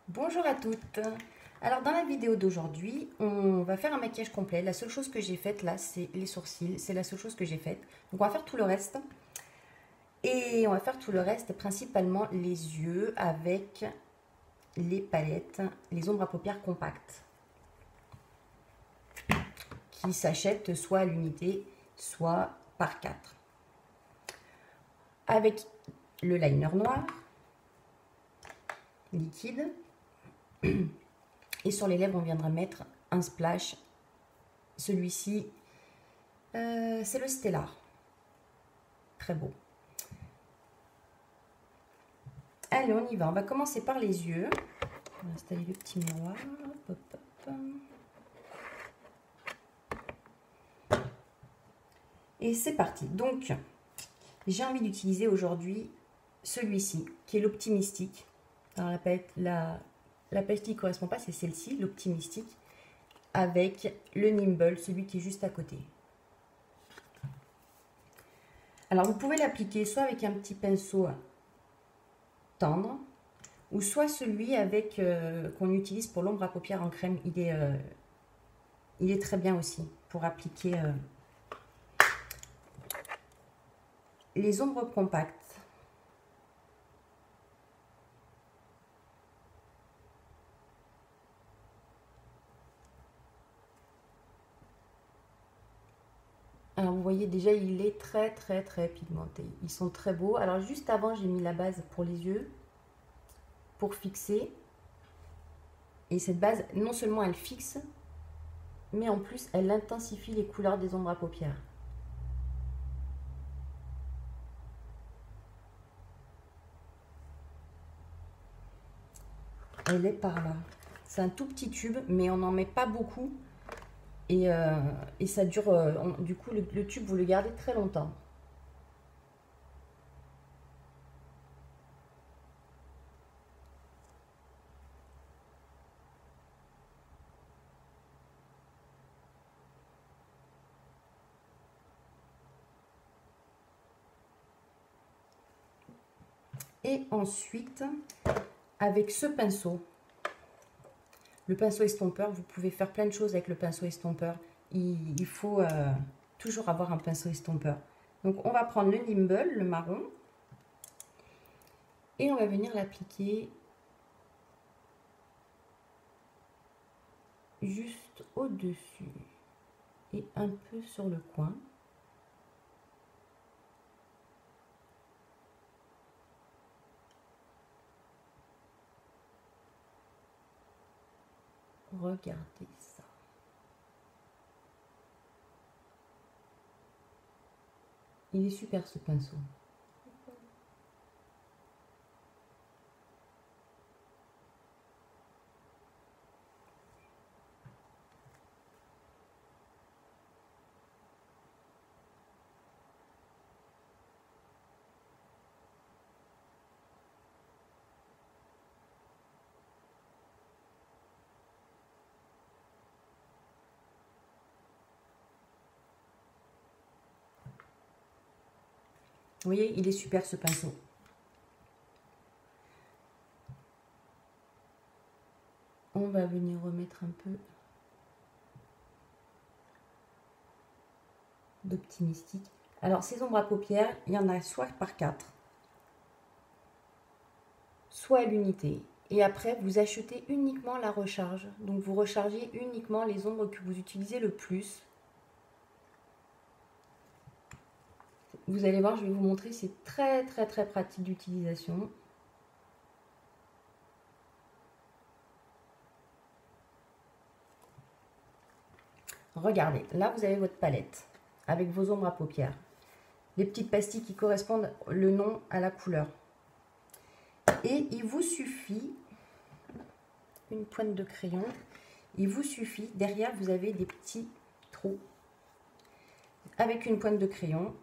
Bonjour à toutes. Alors dans la vidéo d'aujourd'hui, on va faire un maquillage complet. La seule chose que j'ai faite là, c'est les sourcils. C'est la seule chose que j'ai faite. Donc on va faire tout le reste. Et on va faire tout le reste, principalement les yeux avec les palettes, les ombres à paupières compactes. Qui s'achètent soit à l'unité, soit par 4. Avec le liner noir, liquide. Et sur les lèvres, on viendra mettre un splash. Celui-ci, c'est le Stellar. Très beau. Allez, on y va. On va commencer par les yeux. On va installer le petit miroir. Hop, hop, hop. Et c'est parti. Donc, j'ai envie d'utiliser aujourd'hui celui-ci, qui est l'Optimistic. Alors, la palette qui ne correspond pas, c'est celle-ci, l'Optimistic, avec le Nimble, celui qui est juste à côté. Alors, vous pouvez l'appliquer soit avec un petit pinceau tendre, ou soit celui avec qu'on utilise pour l'ombre à paupières en crème. Il est très bien aussi pour appliquer les ombres compactes. Alors vous voyez déjà, il est très pigmenté. Ils sont très beaux. Alors juste avant, j'ai mis la base pour les yeux, pour fixer. Et cette base, non seulement elle fixe, mais en plus elle intensifie les couleurs des ombres à paupières. Elle est par là. C'est un tout petit tube, mais on n'en met pas beaucoup. Et ça dure, du coup le tube, vous le gardez très longtemps. Et ensuite, avec ce pinceau, le pinceau estompeur, vous pouvez faire plein de choses avec le pinceau estompeur. Il faut toujours avoir un pinceau estompeur. Donc on va prendre le Nimble, le marron, et on va venir l'appliquer juste au-dessus et un peu sur le coin. Regardez ça. Il est super ce pinceau. Vous voyez, il est super ce pinceau. On va venir remettre un peu d'Optimistic. Alors, ces ombres à paupières, il y en a soit par 4, soit à l'unité. Et après, vous achetez uniquement la recharge. Donc, vous rechargez uniquement les ombres que vous utilisez le plus. Vous allez voir, je vais vous montrer, c'est très pratique d'utilisation. Regardez, là vous avez votre palette avec vos ombres à paupières. Les petites pastilles qui correspondent le nom à la couleur. Et il vous suffit une pointe de crayon. Il vous suffit, derrière vous avez des petits trous. Avec une pointe de crayon,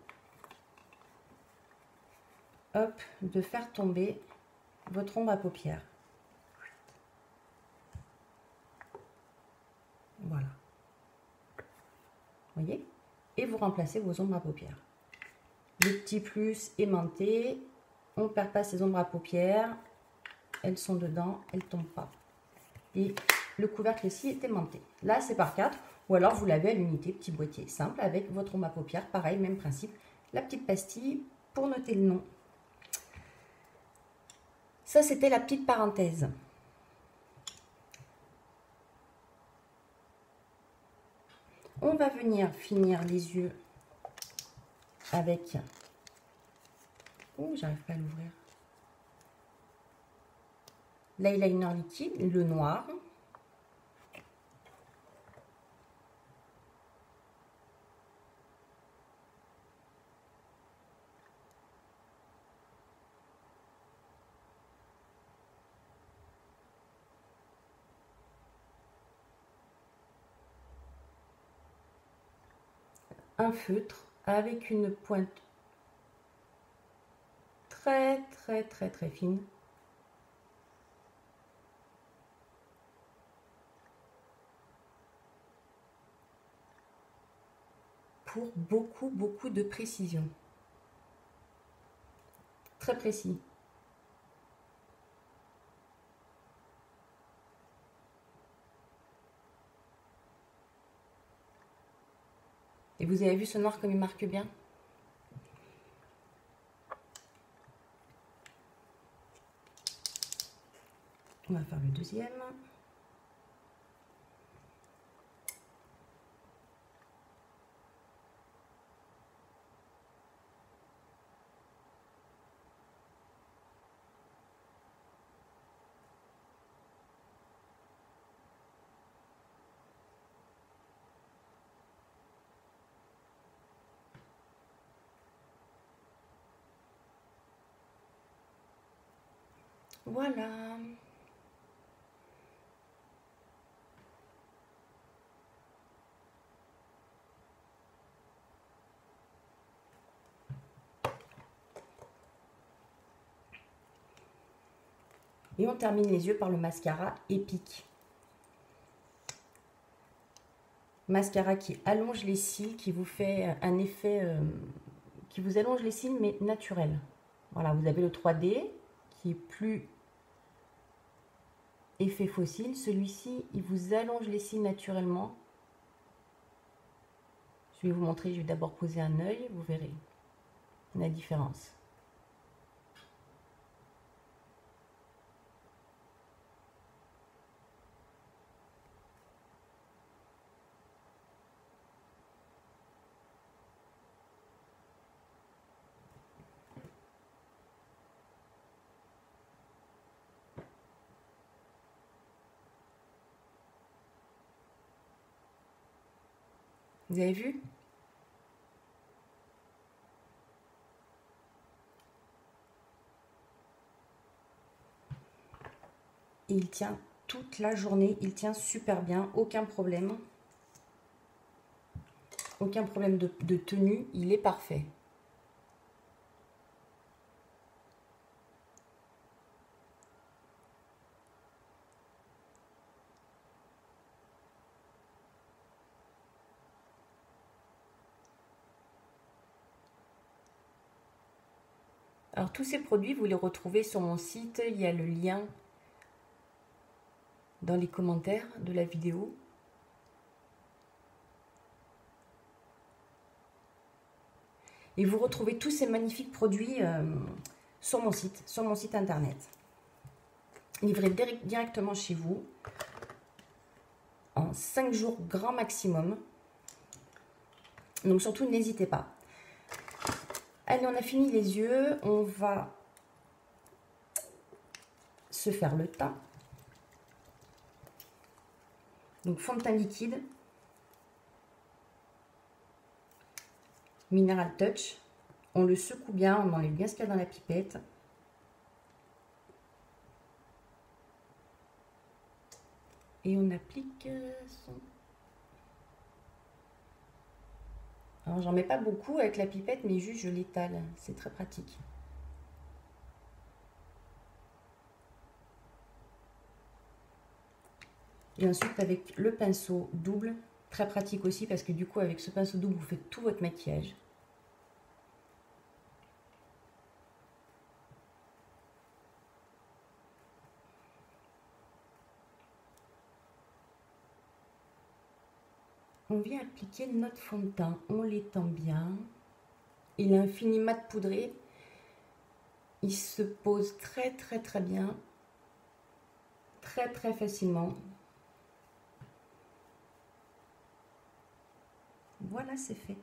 hop, de faire tomber votre ombre à paupières. Voilà. Vous voyez? Et vous remplacez vos ombres à paupières. Le petit plus aimanté, on ne perd pas ses ombres à paupières. elles sont dedans, elles ne tombent pas. Et le couvercle ici est aimanté. Là, c'est par 4. Ou alors, vous l'avez à l'unité, petit boîtier simple, avec votre eau à paupières. Pareil, même principe. La petite pastille pour noter le nom. Ça, c'était la petite parenthèse. On va venir finir les yeux avec... Oh, j'arrive pas à l'ouvrir. L'eyeliner liquide, le noir. Un feutre avec une pointe très fine. Pour beaucoup de précision. Très précis. Et vous avez vu ce noir comme il marque bien? On va faire le deuxième. Voilà. Et on termine les yeux par le mascara Epic. Mascara qui allonge les cils, qui vous fait un effet, qui vous allonge les cils, mais naturel. Voilà, vous avez le 3D qui est plus effet fossile. Celui-ci, il vous allonge les cils naturellement. Je vais vous montrer, je vais d'abord poser un œil, vous verrez la différence. Vous avez vu? Et il tient toute la journée, il tient super bien, aucun problème. Aucun problème de tenue, il est parfait. Alors tous ces produits, vous les retrouvez sur mon site, il y a le lien dans les commentaires de la vidéo. Et vous retrouvez tous ces magnifiques produits sur mon site internet. Livré directement chez vous, en 5 jours grand maximum. Donc surtout, n'hésitez pas. Allez, on a fini les yeux, on va se faire le teint. Donc fond de teint liquide, Mineral Touch. On le secoue bien, on enlève bien ce qu'il y a dans la pipette. Et on applique son... Alors j'en mets pas beaucoup avec la pipette, mais juste je l'étale, c'est très pratique. Et ensuite avec le pinceau double, très pratique aussi parce que du coup avec ce pinceau double vous faites tout votre maquillage. on vient appliquer notre fond de teint. On l'étend bien. Il a un fini mat poudré. Il se pose très bien. Très facilement. Voilà, c'est fait.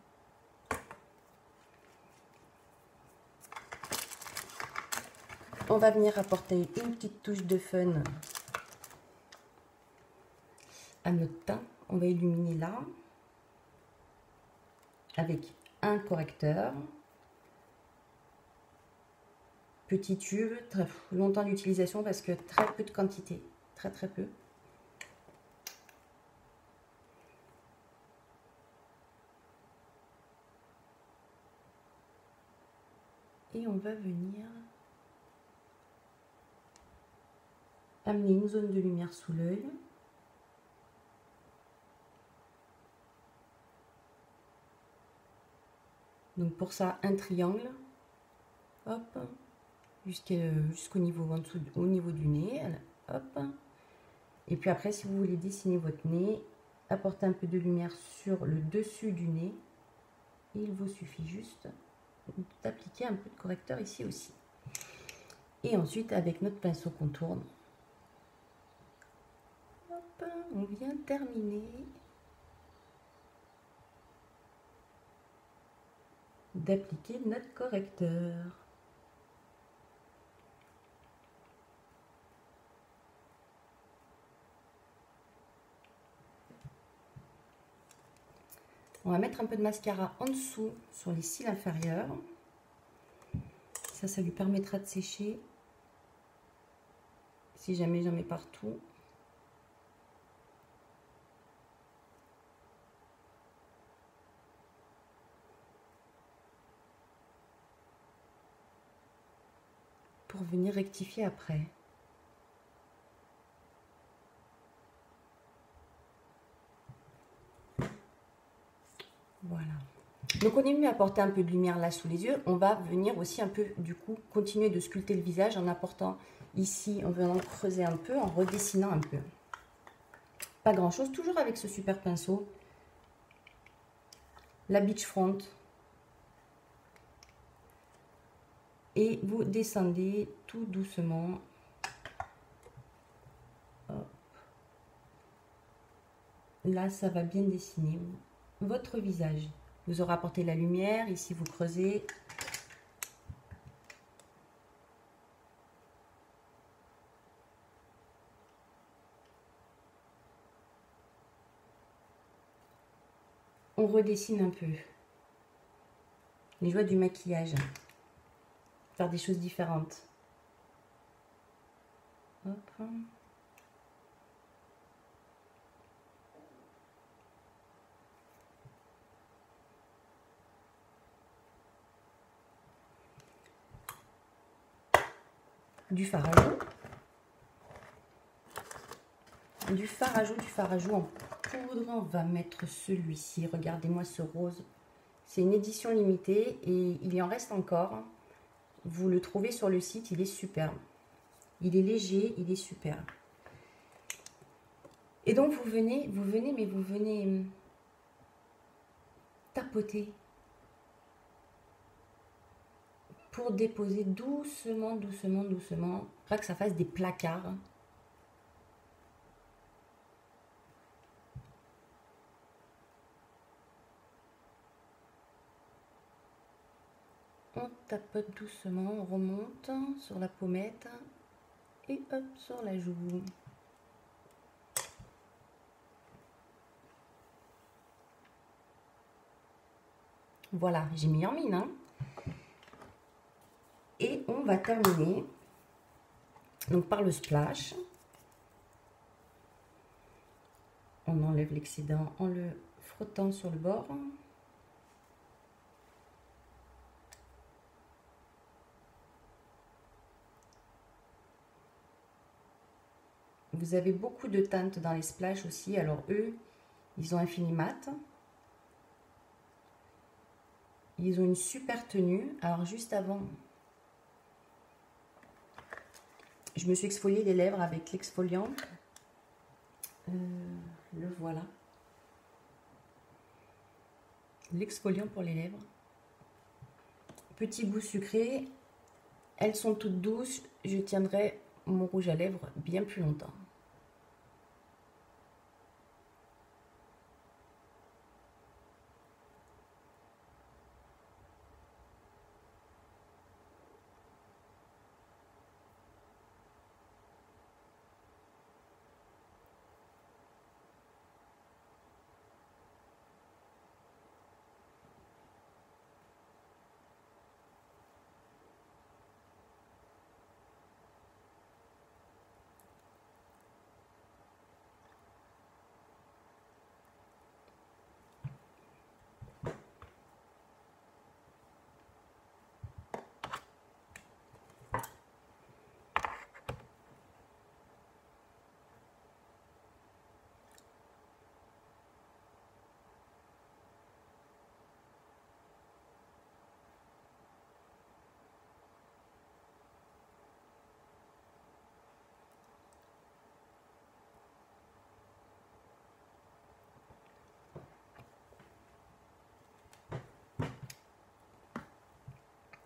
On va venir apporter une petite touche de fun à notre teint. On va illuminer là avec un correcteur. Petit tube, très longtemps d'utilisation parce que très peu de quantité. Très peu. Et on va venir amener une zone de lumière sous l'œil. Donc pour ça, un triangle, hop, jusqu'au niveau en dessous, au niveau du nez, hop. Et puis après, si vous voulez dessiner votre nez, apportez un peu de lumière sur le dessus du nez. Et il vous suffit juste d'appliquer un peu de correcteur ici aussi. Et ensuite, avec notre pinceau contourne, hop, on vient terminer d'appliquer notre correcteur. On va mettre un peu de mascara en dessous sur les cils inférieurs. Ça lui permettra de sécher. Si jamais j'en mets partout. Pour venir rectifier après. Voilà. Donc on est venu apporter un peu de lumière là sous les yeux. On va venir aussi un peu, du coup, continuer de sculpter le visage en apportant ici, en venant creuser un peu, en redessinant un peu. Pas grand chose, toujours avec ce super pinceau. La beach front. Et vous descendez tout doucement. Hop. Là, ça va bien dessiner votre visage. Vous aurez apporté la lumière. Ici, vous creusez. On redessine un peu. Les joies du maquillage. Faire des choses différentes. Hop. Du fard à joues. Du fard à joues en poudre. On va mettre celui-ci. Regardez-moi ce rose. C'est une édition limitée et il y en reste encore. Vous le trouvez sur le site, il est superbe. Il est léger, il est superbe. Et donc vous venez tapoter pour déposer doucement, pas que ça fasse des placards. On tapote doucement, on remonte sur la pommette et hop sur la joue. Voilà, j'ai mis en mine. Hein. Et on va terminer donc par le splash. On enlève l'excédent en le frottant sur le bord. Vous avez beaucoup de teintes dans les splashes aussi. Alors eux, ils ont un fini mat. Ils ont une super tenue. Alors juste avant, je me suis exfolié les lèvres avec l'exfoliant. Le voilà. l'exfoliant pour les lèvres. Petit goût sucré. Elles sont toutes douces. Je tiendrai mon rouge à lèvres bien plus longtemps.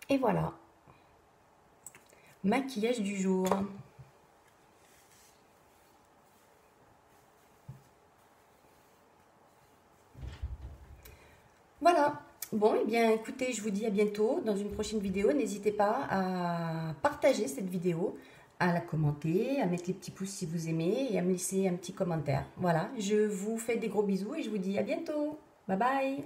Et voilà, maquillage du jour. Voilà, bon, et bien écoutez, je vous dis à bientôt dans une prochaine vidéo. N'hésitez pas à partager cette vidéo, à la commenter, à mettre les petits pouces si vous aimez et à me laisser un petit commentaire. Voilà, je vous fais des gros bisous et je vous dis à bientôt. Bye bye.